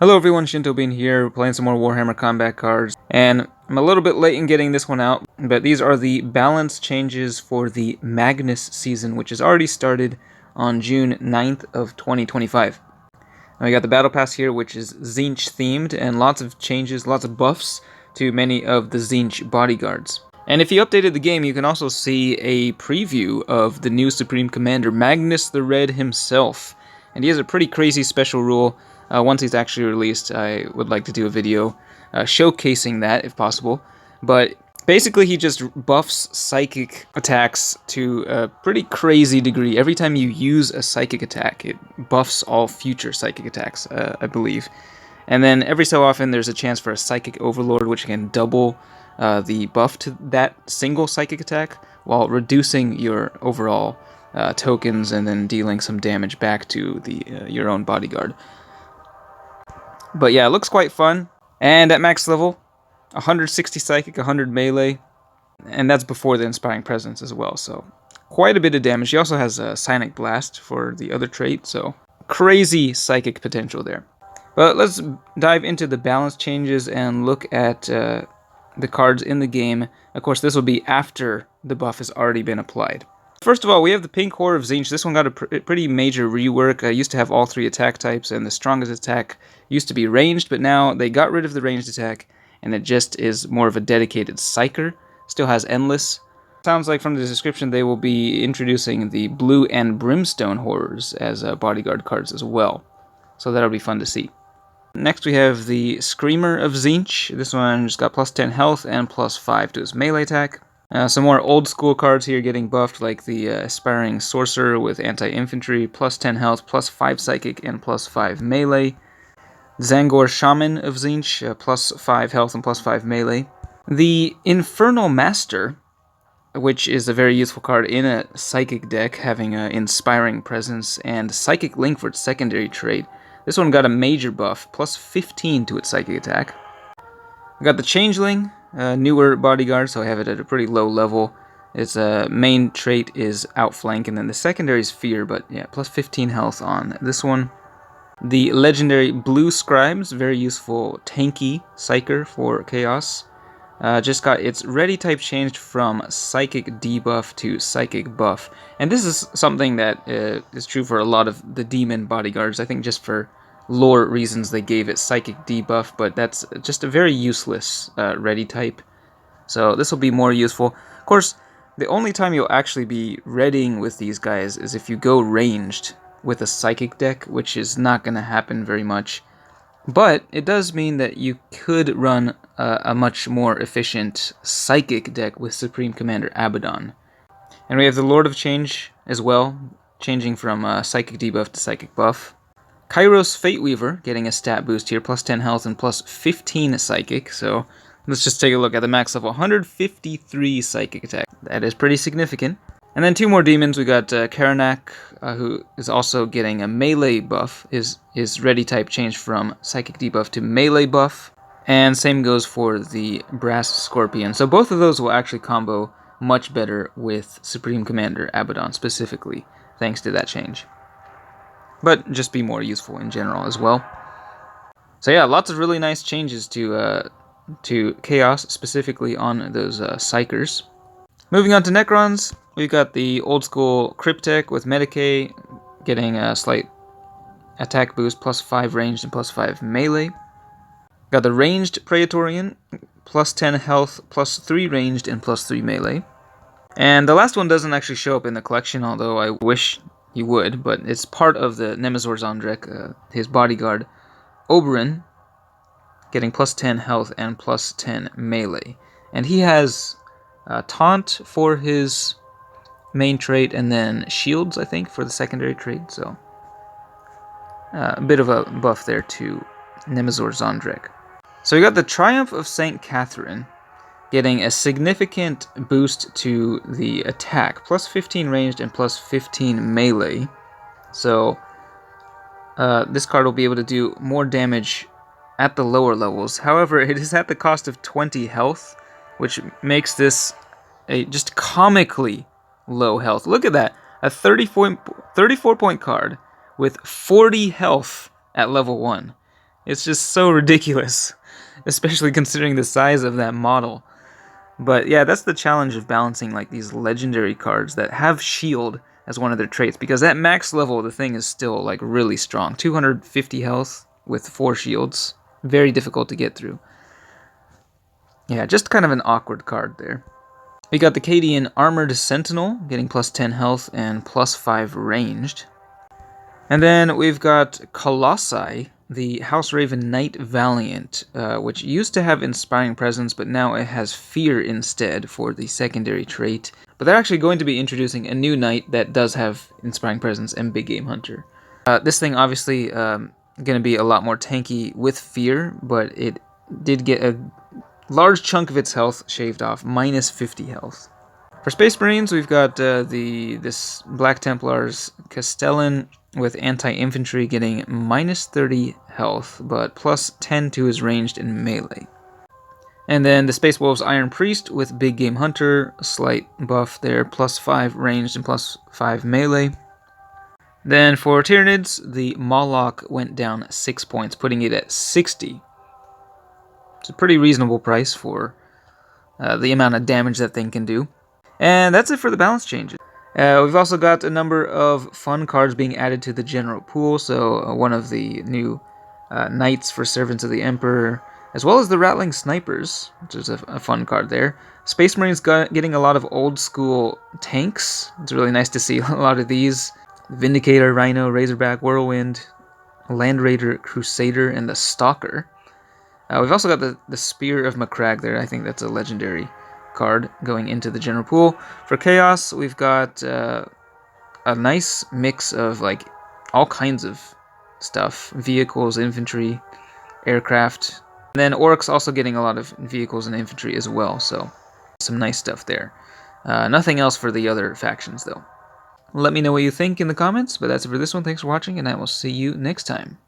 Hello everyone, Shinto Bean here, playing some more Warhammer combat cards, and I'm a little bit late in getting this one out, but these are the balance changes for the Magnus season, which has already started on June 9th of 2025. Now we got the Battle Pass here, which is Tzeentch themed, and lots of changes, lots of buffs to many of the Tzeentch bodyguards. And if you updated the game, you can also see a preview of the new Supreme Commander, Magnus the Red himself. And he has a pretty crazy special rule. Once he's actually released, I would like to do a video showcasing that, if possible. But basically, he just buffs psychic attacks to a pretty crazy degree. Every time you use a psychic attack, it buffs all future psychic attacks, I believe. And then every so often, there's a chance for a Psychic Overlord, which can double the buff to that single psychic attack, while reducing your overall tokens and then dealing some damage back to your own bodyguard. But yeah, it looks quite fun. And at max level, 160 psychic, 100 melee, and that's before the Inspiring Presence as well, so quite a bit of damage. He also has a Psionic Blast for the other trait, so crazy psychic potential there. But let's dive into the balance changes and look at the cards in the game. Of course, this will be after the buff has already been applied. First of all, we have the Pink Horror of Tzeentch. This one got a pretty major rework. Used to have all three attack types, and the strongest attack used to be ranged, but now they got rid of the ranged attack, and it just is more of a dedicated psyker. Still has Endless. Sounds like from the description they will be introducing the Blue and Brimstone Horrors as bodyguard cards as well. So that'll be fun to see. Next we have the Screamer of Tzeentch. This one just got plus 10 health and plus 5 to his melee attack. Some more old school cards here getting buffed, like the Aspiring Sorcerer with anti-infantry, plus 10 health, plus 5 psychic, and plus 5 melee. Zangor Shaman of Tzeentch, plus 5 health and plus 5 melee. The Infernal Master, which is a very useful card in a psychic deck, having an Inspiring Presence and Psychic Link for its secondary trait. This one got a major buff, plus 15 to its psychic attack. We got the Changeling, newer bodyguard, so I have it at a pretty low level. Its main trait is Outflank, and then the secondary is Fear, but yeah, plus 15 health on this one. The legendary Blue Scribes, very useful tanky psyker for Chaos. Just got its ready type changed from Psychic Debuff to Psychic Buff. And this is something that is true for a lot of the Demon bodyguards. I think just for lore reasons they gave it Psychic Debuff, but that's just a very useless ready type. So this will be more useful. Of course, the only time you'll actually be readying with these guys is if you go ranged with a Psychic deck, which is not going to happen very much. But it does mean that you could run a much more efficient Psychic deck with Supreme Commander Abaddon. And we have the Lord of Change as well, changing from Psychic Debuff to Psychic Buff. Kairos Fateweaver getting a stat boost here, plus 10 health and plus 15 Psychic. So let's just take a look at the max level, 153 Psychic attack. That is pretty significant. And then two more demons. We got Karanak, who is also getting a melee buff. His ready type changed from Psychic Debuff to melee buff. And same goes for the Brass Scorpion. So both of those will actually combo much better with Supreme Commander Abaddon specifically, thanks to that change. But just be more useful in general as well. So yeah, lots of really nice changes to Chaos, specifically on those psykers. Moving on to Necrons, we've got the old school Cryptek with Medicae getting a slight attack boost, plus 5 ranged and plus 5 melee. Got the ranged Praetorian, plus 10 health, plus 3 ranged and plus 3 melee. And the last one doesn't actually show up in the collection, although I wish he would, but it's part of the Nemazor Zondrek, his bodyguard, Oberyn, getting plus 10 health and plus 10 melee. And he has Taunt for his main trait, and then Shields, I think, for the secondary trait, so a bit of a buff there to Nemazor Zondrek. So we got the Triumph of St. Catherine, getting a significant boost to the attack, plus 15 ranged and plus 15 melee. So this card will be able to do more damage at the lower levels. However, it is at the cost of 20 health, which makes this a just comically low health. Look at that, a 34 point card with 40 health at level 1. It's just so ridiculous, especially considering the size of that model. But yeah, that's the challenge of balancing like these legendary cards that have shield as one of their traits, because at max level the thing is still like really strong. 250 health with 4 shields. Very difficult to get through. Yeah, just kind of an awkward card there. We got the Cadian Armored Sentinel, getting plus 10 health and plus 5 ranged. And then we've got Colossi, the House Raven Knight Valiant, which used to have Inspiring Presence, but now it has Fear instead for the secondary trait. But they're actually going to be introducing a new knight that does have Inspiring Presence and Big Game Hunter. This thing obviously going to be a lot more tanky with Fear, but it did get a large chunk of its health shaved off, minus 50 health. For Space Marines, we've got this Black Templars Castellan with anti-infantry getting minus 30 health, but plus 10 to his ranged and melee. And then the Space Wolves Iron Priest with Big Game Hunter, a slight buff there, plus 5 ranged and plus 5 melee. Then for Tyranids, the Moloch went down 6 points, putting it at 60. It's a pretty reasonable price for the amount of damage that thing can do. And that's it for the balance changes. We've also got a number of fun cards being added to the general pool. So one of the new Knights for Servants of the Emperor, as well as the Rattling Snipers, which is a fun card there. Space Marines getting a lot of old school tanks. It's really nice to see a lot of these. Vindicator, Rhino, Razorback, Whirlwind, Land Raider, Crusader, and the Stalker. We've also got the Spear of Macragge there. I think that's a legendary card going into the general pool. For Chaos, we've got a nice mix of like all kinds of stuff. Vehicles, infantry, aircraft. And then Orcs also getting a lot of vehicles and infantry as well, so some nice stuff there. Nothing else for the other factions though. Let me know what you think in the comments, but that's it for this one. Thanks for watching, and I will see you next time.